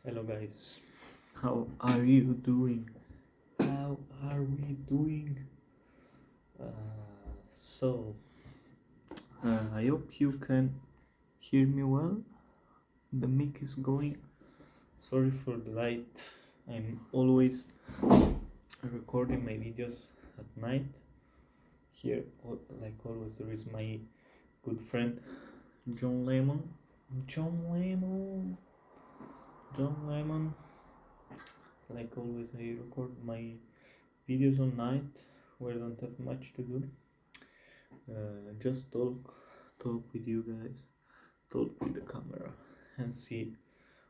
Hello guys, how are you doing? How are we doing? Uh, so, I hope you can hear me well. The mic is going. Sorry for the light. I'm always recording my videos at night. Here, like always, there is my good friend John Lemon. John Lemon. John Lemon. Like always, I record my videos on night where I don't have much to do. Just talk with you guys, talk with the camera, and see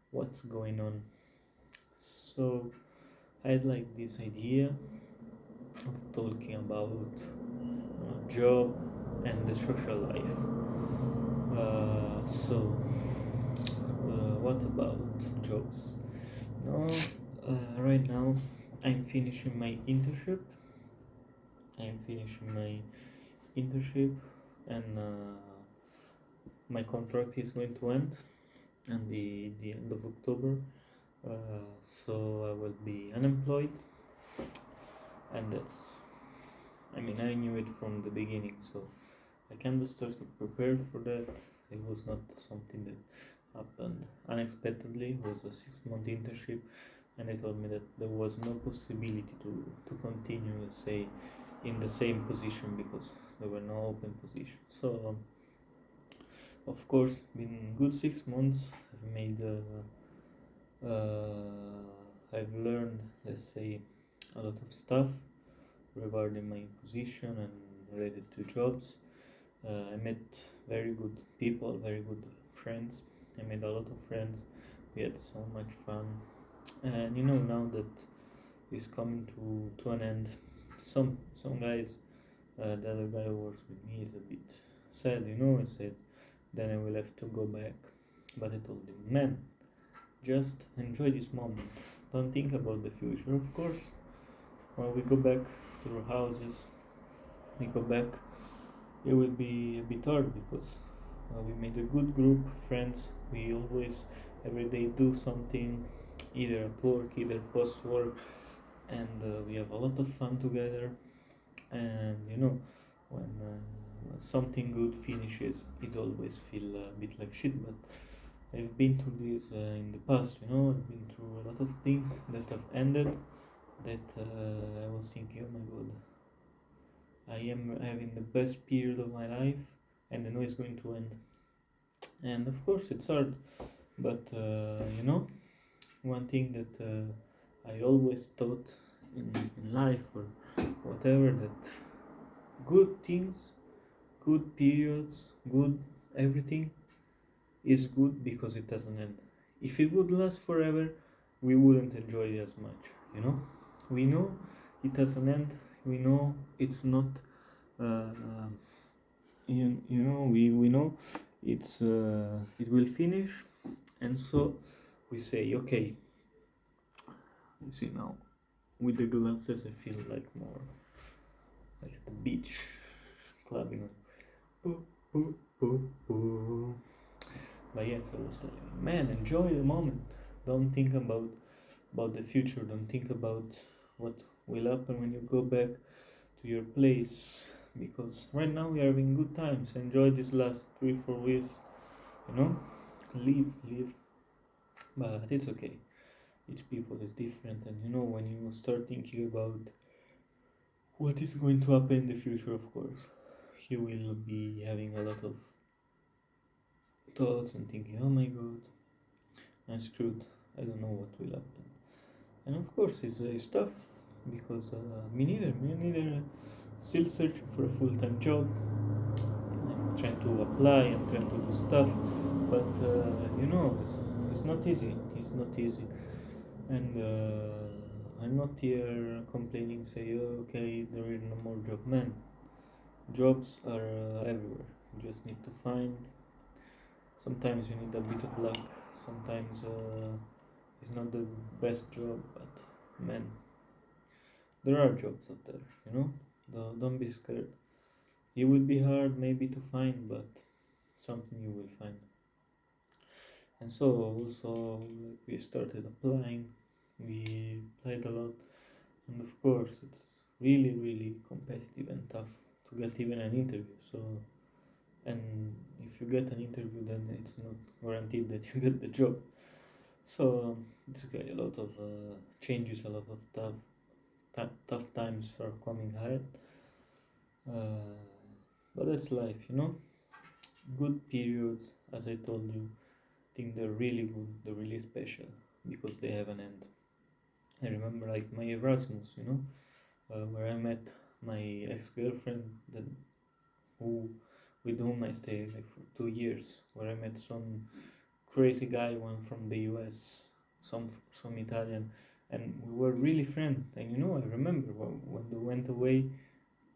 what's going on. So I had like this idea of talking about job and the social life. What about jobs? No, right now I'm finishing my internship. I'm finishing my internship, and my contract is going to end at the end of October. So I will be unemployed, and I knew it from the beginning, so I kind of started prepared for that. It was not something that happened unexpectedly. It was a 6 month internship, and they told me that there was no possibility to continue, let's say, in the same position because there were no open positions. So of course, been good 6 months. I've made I've learned, let's say, a lot of stuff regarding my position and related to jobs. I met very good people, very good friends. I made a lot of friends. We had so much fun. And now that it's coming to an end, some guys, the other guy who works with me is a bit sad. I said, then I will have to go back. But I told him, man, just enjoy this moment. Don't think about the future. Of course, when we go back to our houses, we go back, it will be a bit hard because we made a good group of friends. We always, every day, do something, either at work, either post work, and we have a lot of fun together. And when something good finishes, it always feels a bit like shit, but I've been through this in the past. I've been through a lot of things that have ended that I was thinking, oh my god, I am having the best period of my life, and I know it's going to end. And of course, it's hard, but one thing that I always thought in life or whatever, that good things, good periods, good everything is good because it doesn't end. If it would last forever, we wouldn't enjoy it as much. We know it doesn't end. We know it's not. Uh, we know it will finish, and so we say, okay. You see now, with the glasses, I feel like more like at the beach, clubbing. Boo, boo, boo, boo. But yes, I was telling you, man, enjoy the moment. Don't think about the future. Don't think about what will happen when you go back to your place. Because right now we are having good times. Enjoy these last 3-4 weeks. You know, live. But it's okay. Each people is different, and when you start thinking about what is going to happen in the future, of course, you will be having a lot of thoughts and thinking, oh my god, I'm screwed. I don't know what will happen. And of course, it's tough because me neither. Still searching for a full-time job. I'm trying to apply and trying to do stuff, but it's not easy. It's not easy, and I'm not here complaining. Say, oh, okay, there is no more job, man. Jobs are everywhere. You just need to find. Sometimes you need a bit of luck. Sometimes it's not the best job, but man, there are jobs out there. Don't be scared. It will be hard maybe to find, but something you will find. And so also like we started applying, we played a lot, and of course it's really really competitive and tough to get even an interview. So, and if you get an interview, then it's not guaranteed that you get the job. So it's okay. A lot of changes, a lot of tough times are coming ahead. Uh, but that's life, you know. Good periods, as I told you, think they're really good, they're really special because they have an end. I remember like my Erasmus, where I met my ex-girlfriend, that who with whom I stayed like for 2 years, where I met some crazy guy, one from the US, some Italian, and we were really friends. And I remember when they went away,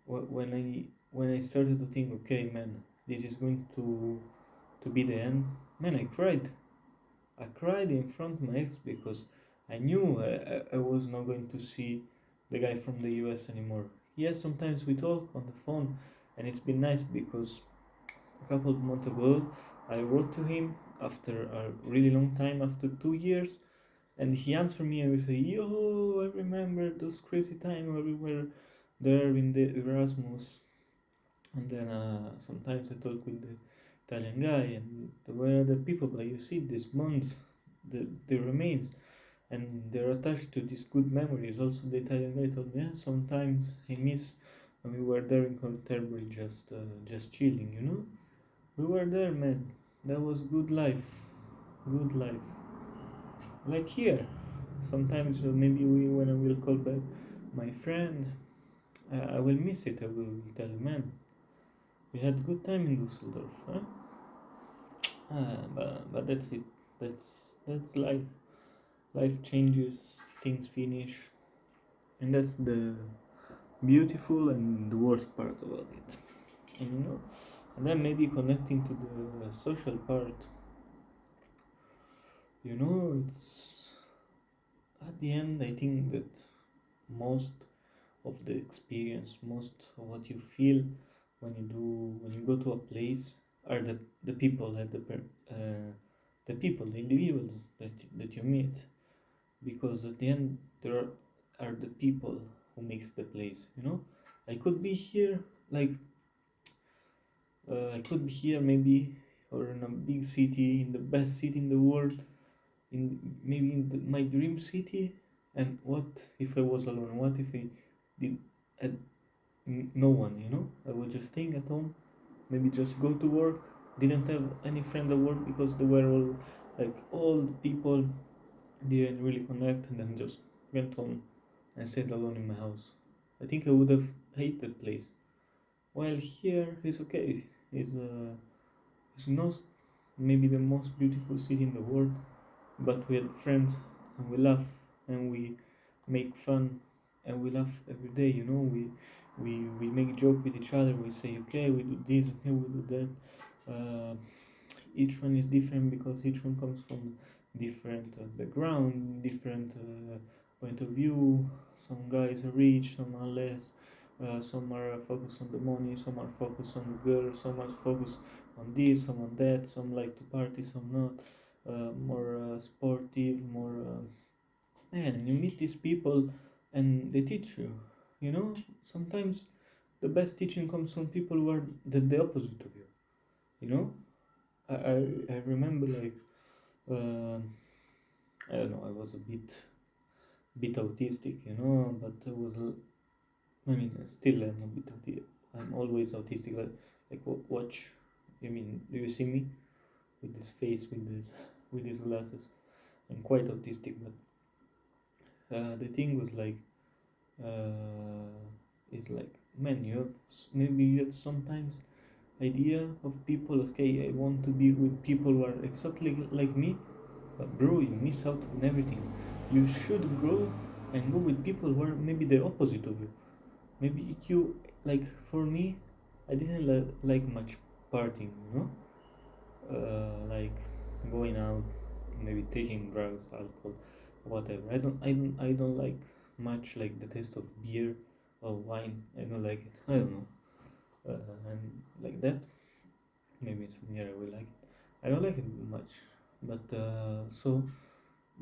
when I started to think, okay, man, this is going to be the end. Man, I cried. I cried in front of my ex because I knew I was not going to see the guy from the US anymore. Yes, sometimes we talk on the phone, and it's been nice because a couple of months ago I wrote to him after a really long time, after 2 years, and he answered me and we say, "Yo, I remember those crazy time where we were there in the Erasmus." And then sometimes I talk with the Italian guy, and there were other people, but you see these bonds, the remains, and they're attached to these good memories. Also, the Italian guy told me, yeah, sometimes I miss when we were there in Canterbury, just chilling. We were there, man. That was good life, good life. Like here, sometimes maybe when I will call back my friend, I will miss it. I will tell him, man, we had good time in Dusseldorf, huh? But that's it. That's life. Life changes, things finish, and that's the beautiful and the worst part about it. And and then maybe connecting to the social part. It's at the end. I think that most of the experience, most of what you feel when you go to a place are the people that the people, the individuals that you meet, because at the end there are the people who makes the place. I could be here, like I could be here maybe, or in a big city, in the best city in the world, in maybe my dream city. And what if I was alone? What if I did had no one? I was just staying at home, maybe just go to work, didn't have any friend at work because they were all like old people, didn't really connect, and then just went home and stayed alone in my house. I think I would have hated the place. While here is okay. It's not maybe the most beautiful city in the world, but we had friends, and we laugh, and we make fun, and we laugh every day. We make joke with each other. We say, okay, we do this, okay, we do that. Each one is different because each one comes from different background, different point of view. Some guys are rich, some are less. Some are focused on the money, some are focused on the girl, some are focused on this, some on that. Some like to party, some not. More sportive, more. Man, you meet these people, and they teach you. Sometimes the best teaching comes from people who are the opposite of you. You know, I remember like uh, I don't know, I was a bit autistic, but I was I mean still I'm a bit autistic. I'm always autistic. Like watch. You mean, do you see me with this face, with these glasses? I'm quite autistic, but the thing was like is like, man, you have maybe you have sometimes idea of people. Okay, I want to be with people who are exactly like me. But bro, you miss out on everything. You should go and go with people who are maybe the opposite of you. Maybe you, like, for me, I didn't like much partying, like going out, maybe taking drugs, alcohol, whatever. I don't like much like the taste of beer or wine. I don't like it. I don't know. And like that, maybe some year I will like it. I don't like it much. But so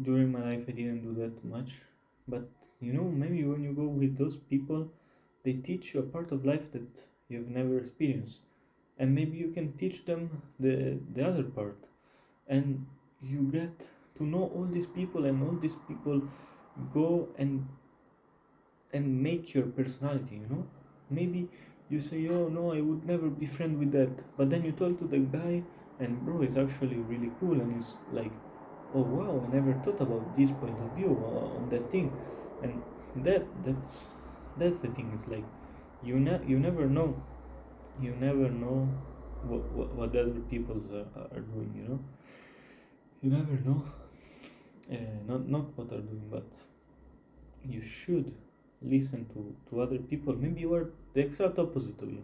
during my life I didn't do that much. But maybe when you go with those people, they teach you a part of life that you've never experienced, and maybe you can teach them the other part, and you get to know all these people, and all these people go and make your personality. Maybe you say, oh no, I would never be friend with that, but then you talk to the guy, and bro is actually really cool, and he's like, oh wow, I never thought about this point of view on that thing. And that's the thing. It's like you never know. You never know what the other people are doing. You never know. Not what are doing, but you should listen to other people. Maybe you are the exact opposite of you,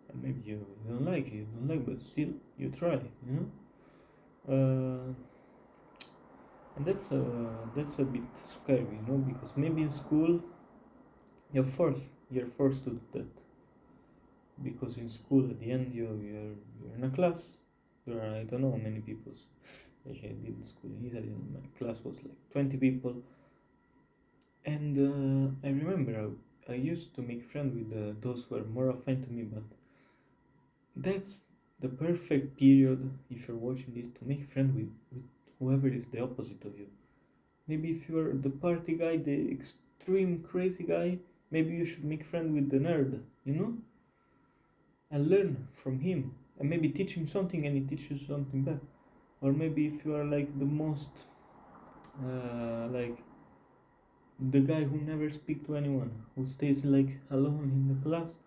and maybe you don't like it, you don't like, but still you try. And that's a bit scary, because maybe in school you're forced to do that, because in school at the end you're in a class. There are, I don't know how many people like I did school in Italy, and my class was like 20 people. And I remember I used to make friends with those who are more affine to me, but that's the perfect period, if you're watching this, to make friends with whoever is the opposite of you. Maybe if you're the party guy, the extreme crazy guy, maybe you should make friends with the nerd, and learn from him, and maybe teach him something and he teaches you something back. Or maybe if you are like the most like the guy who never speak to anyone, who stays like alone in the class,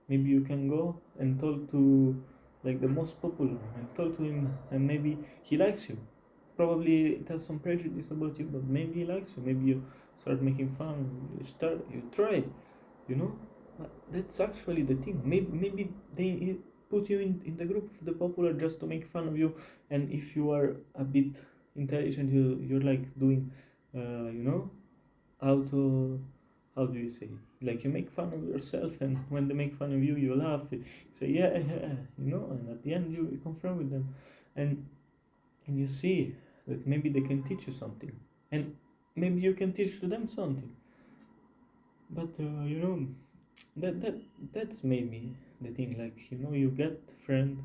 maybe you can go and talk to like the most popular and talk to him, and maybe he likes you. Probably it has some prejudice about you, but maybe he likes you. Maybe you start making fun, you try, you know but that's actually the thing. Maybe they put you in the group of the popular just to make fun of you, and if you are a bit intelligent, you're like doing you know how to how do you say, like, you make fun of yourself, and when they make fun of you, you laugh, you say yeah, and at the end you confront with them, and you see that maybe they can teach you something, and maybe you can teach to them something. But that's maybe the thing, like, you get friend,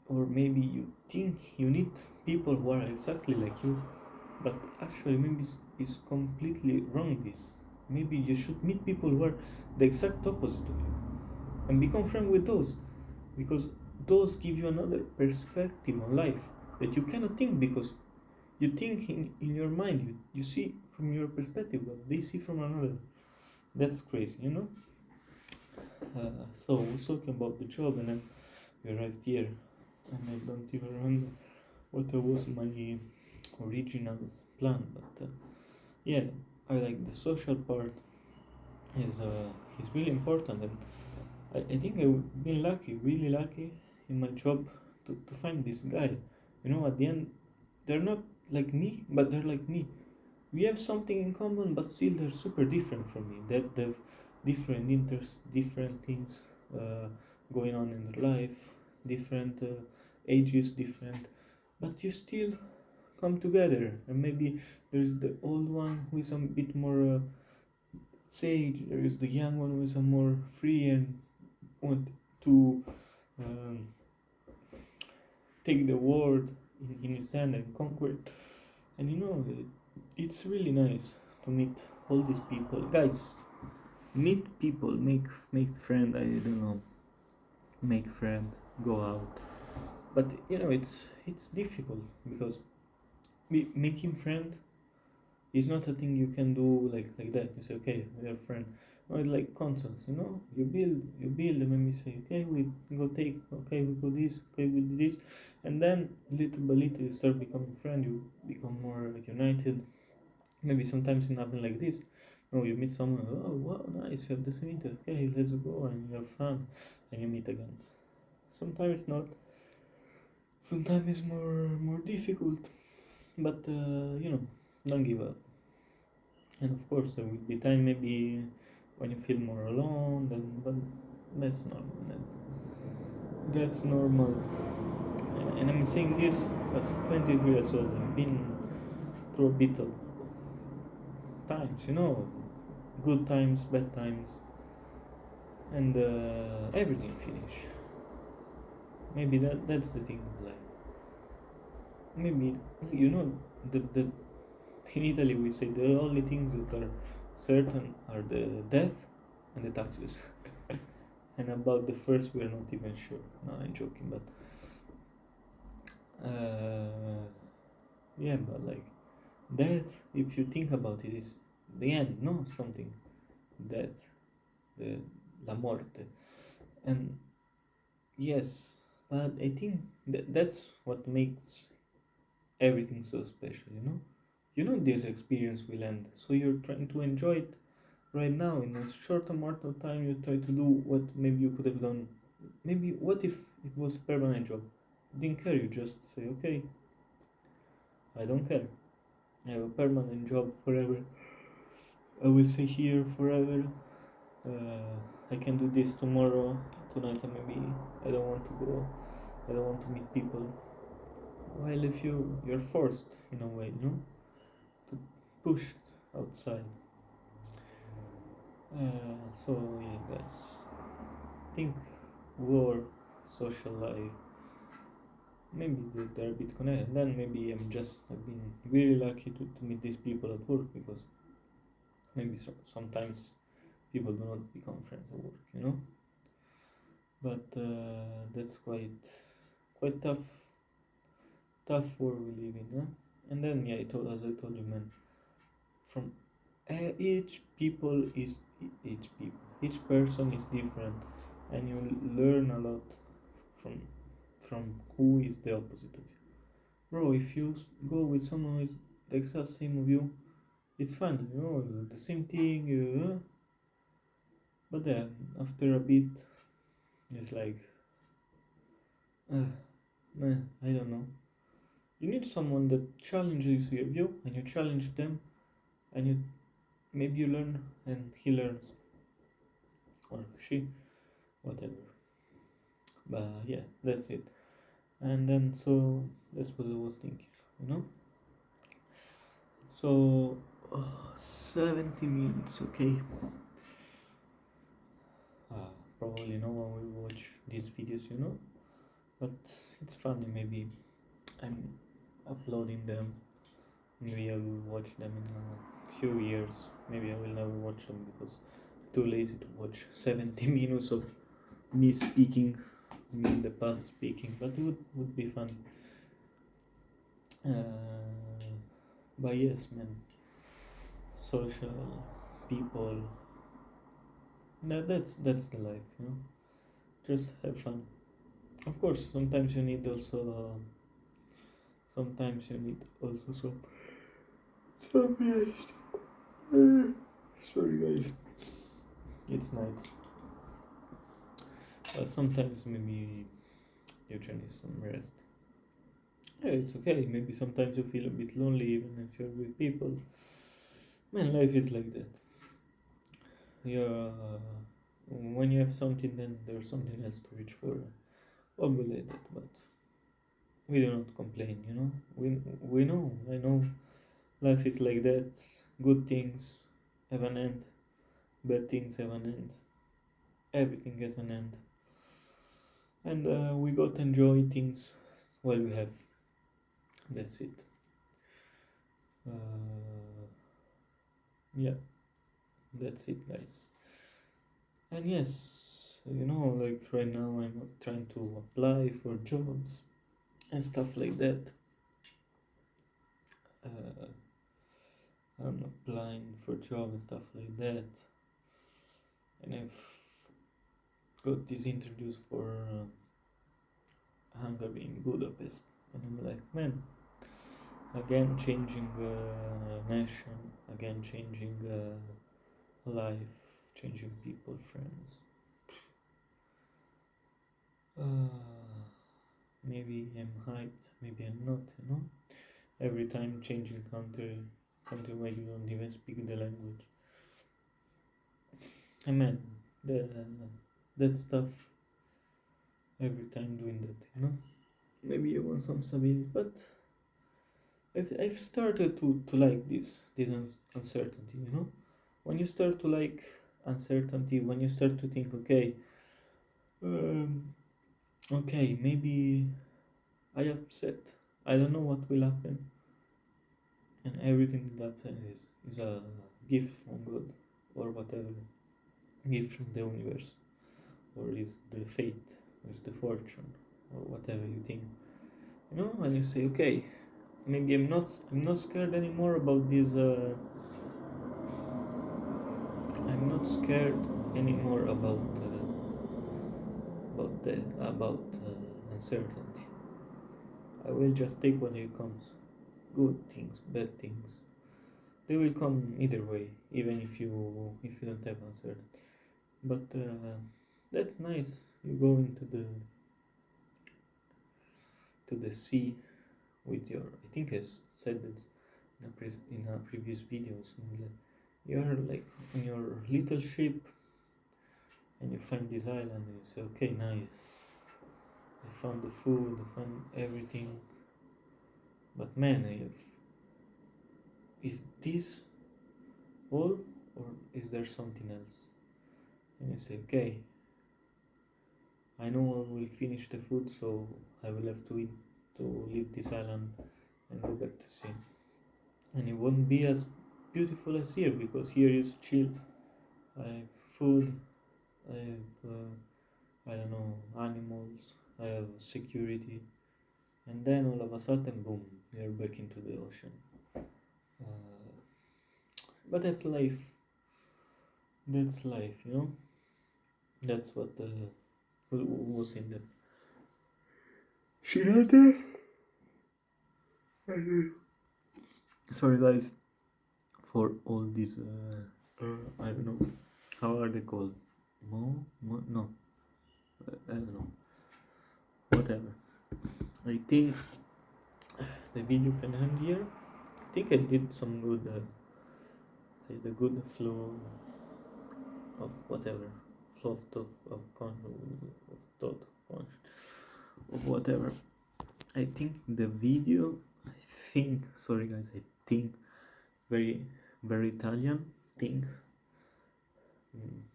or maybe you think you need people who are exactly like you, but actually maybe it's completely wrong. This maybe you should meet people who are the exact opposite of you, and become friends with those, because those give you another perspective on life that you cannot think, because you think in your mind, you see from your perspective, but they see from another. That's crazy. So we're talking about the job, and then we arrived here, and I don't even remember what was my original plan. But yeah, I like the social part is really important, and I think I've been lucky, really lucky, in my job to find this guy. At the end, they're not like me, but they're like me. We have something in common, but still they're super different from me. That they've different interests, different things going on in their life, different ages, different, but you still come together. And maybe there's the old one who is a bit more sage. There is the young one who is a more free and want to um, take the world in his hand and conquer it. And it's really nice to meet all these people, guys. Meet people, make friend. I don't know, make friend, go out. But it's difficult, because making friend is not a thing you can do like that. You say, okay, we're a friend. No, it's like constants. You build, and then you say, okay, we go take, okay, we go this, okay, we do this, and then little by little you start becoming friend. You become more like united. Maybe sometimes it happens like this. No, you meet someone, oh wow, nice, you have the same interest, okay, let's go, and you have fun, and you meet again. Sometimes not. Sometimes it's more difficult, but don't give up. And of course, there will be time maybe when you feel more alone. Then, but that's normal. That's normal. And I'm saying this as 23 years old. I've been through a bit of times, good times, bad times, and everything finish. Maybe that's the thing of life. Maybe the in Italy we say the only things that are certain are the death and the taxes. And about the first we are not even sure. No, I'm joking, but yeah, but like death, if you think about it, is the end, no something. Death, the la morte, and yes, but I think that's what makes everything so special. This experience will end, so you're trying to enjoy it right now. In a short amount of time, you try to do what maybe you could have done. Maybe what if it was permanent job? You didn't care. You just say, okay, I don't care. I have a permanent job forever. I will stay here forever. I can do this tomorrow. Tonight, maybe I don't want to go. I don't want to meet people. While if you're forced in a way, to push outside. So yeah, guys. Think work, social life. Maybe they're a bit connected. And then maybe I've been really lucky to meet these people at work, because maybe sometimes people do not become friends at work. But that's quite tough world we live in, huh? And then yeah, as I told you, man, from each people is each person is different, and you learn a lot from who is the opposite of you, bro. If you go with someone who is the exact same of you, it's fun, the same thing, but then after a bit it's like, man, I don't know. You need someone that challenges you, and you challenge them, and maybe you learn and he learns, or she, whatever. But yeah, that's it. And then so that's what I was thinking, you know. So 70 minutes, okay. Probably no one will watch these videos, but it's funny. Maybe I'm uploading them. Maybe I will watch them in a few years. Maybe I will never watch them because I'm too lazy to watch 70 minutes of me speaking, me in the past speaking. But it would be fun. But yes, man, social people. That's the life. Just have fun. Of course, sometimes you need also. Sometimes you need also some rest. Sorry, guys. It's night. Sometimes maybe you just need some rest. Yeah, it's okay. Maybe sometimes you feel a bit lonely even if you're with people. Man, life is like that. Yeah, when you have something, then there's something else to reach for. All believe it, but we do not complain. We know. I know. Life is like that. Good things have an end. Bad things have an end. Everything has an end. And we got to enjoy things while we have. That's it. Yeah, that's it, guys. And yes, like right now I'm trying to apply for jobs and stuff like that. Uh, I'm applying for jobs and stuff like that. And I've got these interviews for Hungary in Budapest. And I'm like, man, again changing nation, again changing life, changing people, friends. Maybe I'm hyped, maybe I'm not. Every time changing country where you don't even speak the language. I mean, that stuff every time doing that. maybe you want some stability, but I've started to like this uncertainty, you know? When you start to like uncertainty, when you start to think, um, okay, maybe I upset, I don't know what will happen, and everything that happens is a gift from God, or whatever, gift from the universe, or is the fate, or is the fortune, or whatever you think, you know? And you say, okay, maybe I'm not scared anymore about this. I'm not scared anymore about uncertainty. I will just take what it comes. Good things, bad things. They will come either way, even if you don't have uncertainty. But that's nice. You go into the sea with your. I think I said that in a previous videos. You're like in your little ship, and you find this island, and you say, okay, nice. I found the food, I found everything. But man, is this all, or is there something else? And you say, okay, I know I will finish the food, so I will have to eat to leave this island and go back to sea. And it won't be as beautiful as here, because here is chill. I have food, I have I don't know, animals, I have security, and then all of a sudden, boom, you're back into the ocean. Uh, but that's life. That's life, you know. That's what was in the Shinata. Sorry, guys, for all these. I don't know how are they called. No, I don't know. Whatever. I think the video can end here. I think I did some good. The good flow of whatever, flow of thought, of whatever. I think the video. I think. Sorry, guys. I think very Italian thing.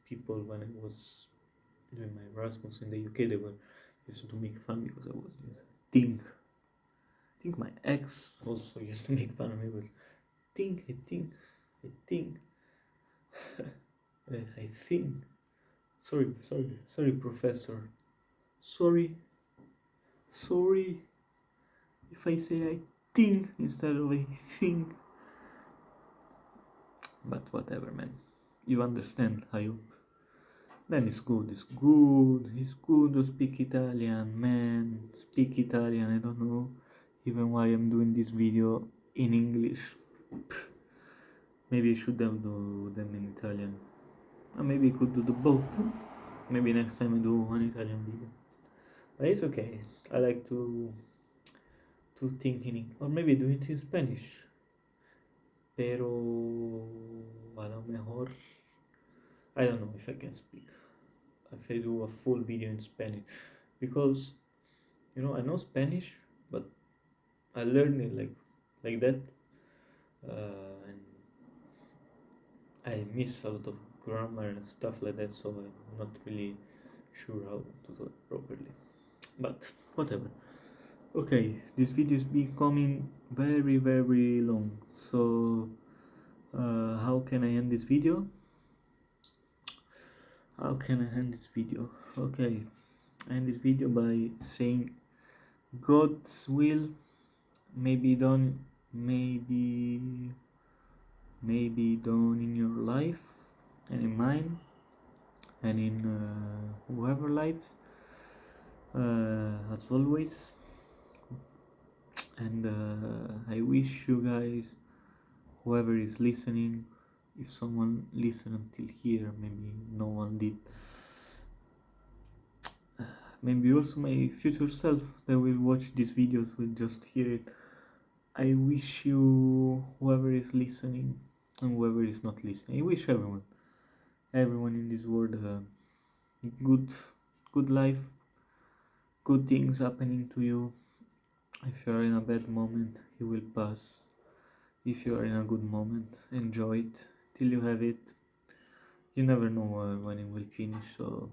People, when I was doing my Erasmus in the UK, they were used to make fun because I was think. I think my ex also used to make fun of me. Was think. I think. I think. Sorry, professor. Sorry if I say I think instead of I think. But whatever, man. You understand, I hope. Then it's good to speak Italian, man. Speak Italian, I don't know even why I'm doing this video in English. Maybe I should have do them in Italian. Or maybe I could do the both. Maybe next time I do an Italian video. But it's okay. I like to think in English. Or maybe do it in Spanish. Pero a lo mejor I don't know if I can speak. If I do a full video in Spanish. Because I know Spanish, but I learned it like that. And I miss a lot of grammar and stuff like that, so I'm not really sure how to do it properly. But whatever. Okay, this video is becoming very long. So how can I end this video? Okay, end this video by saying God's will may be done in your life and in mine and in whoever lives, as always. And I wish you guys, whoever is listening, if someone listened until here, maybe no one did, maybe also my future self that will watch these videos will just hear it. I wish you, whoever is listening and whoever is not listening, I wish everyone in this world good life, good things happening to you, If you are in a bad moment, it will pass. If you are in a good moment, enjoy it till you have it. You never know when it will finish, so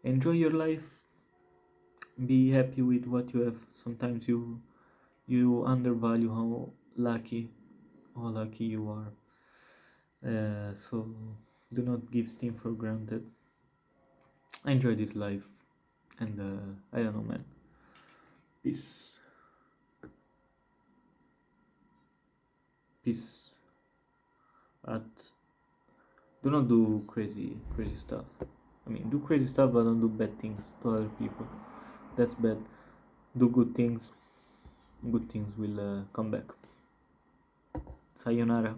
enjoy your life. Be happy with what you have. Sometimes you undervalue how lucky you are. So do not give things for granted. Enjoy this life, and I don't know, man. Peace, peace. But do not do crazy stuff. I mean, do crazy stuff, but don't do bad things to other people. That's bad. Do good things. Good things will come back. Sayonara.